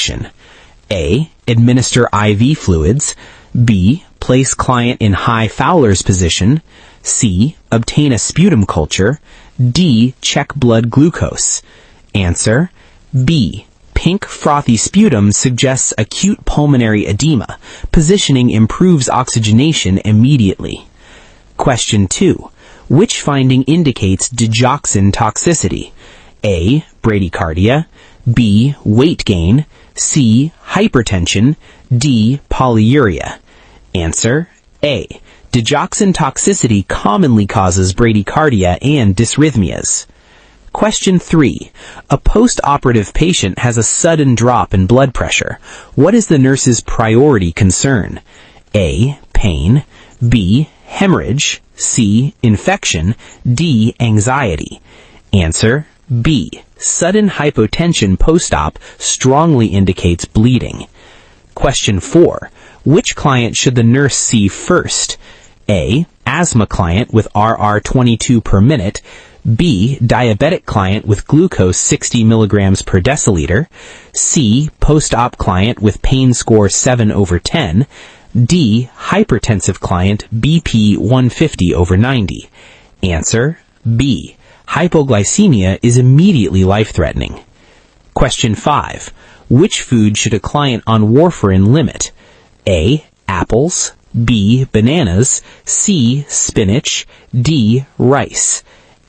action? A. Administer IV fluids. B. Place client in high Fowler's position. C. Obtain a sputum culture. D. Check blood glucose. Answer: B. Pink frothy sputum suggests acute pulmonary edema. Positioning improves oxygenation immediately. Question 2. Which finding indicates digoxin toxicity? A. Bradycardia. B. Weight gain. C. Hypertension. D. Polyuria. Answer: A. Digoxin toxicity commonly causes bradycardia and dysrhythmias. Question 3. A post-operative patient has a sudden drop in blood pressure. What is the nurse's priority concern? A. Pain. B. Hemorrhage. C. Infection. D. Anxiety. Answer: B. Sudden hypotension post-op strongly indicates bleeding. Question 4. Which client should the nurse see first? A. Asthma client with RR22 per minute. B. Diabetic client with glucose 60 milligrams per deciliter. C. Post-op client with pain score 7/10. D. Hypertensive client BP 150/90. Answer: B. Hypoglycemia is immediately life-threatening. Question 5. Which food should a client on warfarin limit? A. Apples. B. Bananas. C. Spinach. D. Rice.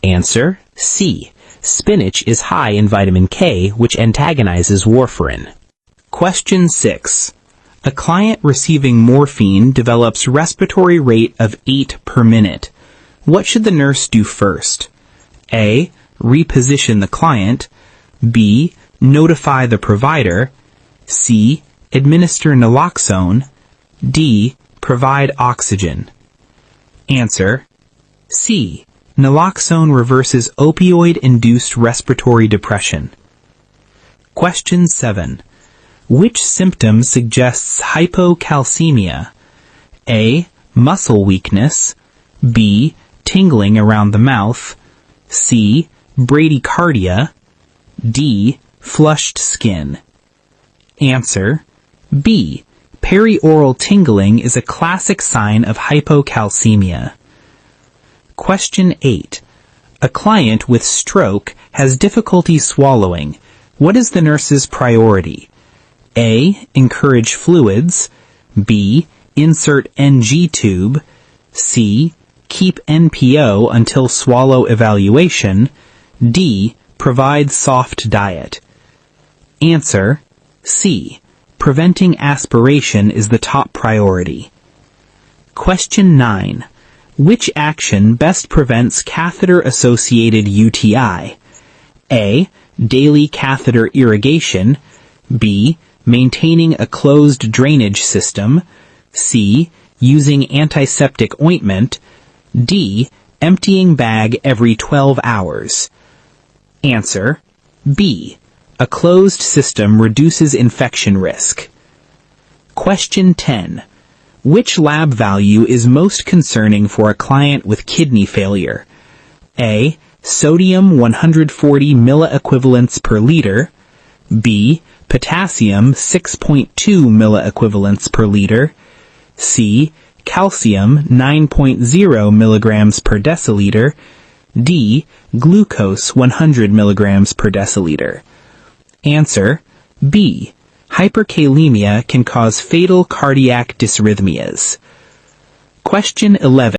Answer: C. Spinach is high in vitamin K, which antagonizes warfarin. Question 6. A client receiving morphine develops respiratory rate of 8 per minute. What should the nurse do first? A. Reposition the client. B. Notify the provider. C. Administer naloxone. D. Provide oxygen. Answer: C. Naloxone reverses opioid-induced respiratory depression. Question 7. Which symptom suggests hypocalcemia? A. Muscle weakness. B. Tingling around the mouth. C. Bradycardia. D. Flushed skin. Answer: B. Perioral tingling is a classic sign of hypocalcemia. Question 8. A client with stroke has difficulty swallowing. What is the nurse's priority? A. Encourage fluids. B. Insert Engee tube. C. Keep NPO until swallow evaluation. D. Provide soft diet. Answer: C. Preventing aspiration is the top priority. Question 9. Which action best prevents catheter-associated UTI? A. Daily catheter irrigation. B. Maintaining a closed drainage system. C. Using antiseptic ointment. D. Emptying bag every 12 hours. Answer: B. A closed system reduces infection risk. Question 10. Which lab value is most concerning for a client with kidney failure? A. Sodium 140 milliequivalents per liter. B. Potassium 6.2 milliequivalents per liter. C. Calcium 9.0 milligrams per deciliter. D. Glucose 100 milligrams per deciliter. Answer: B. Hyperkalemia can cause fatal cardiac dysrhythmias. Question 11.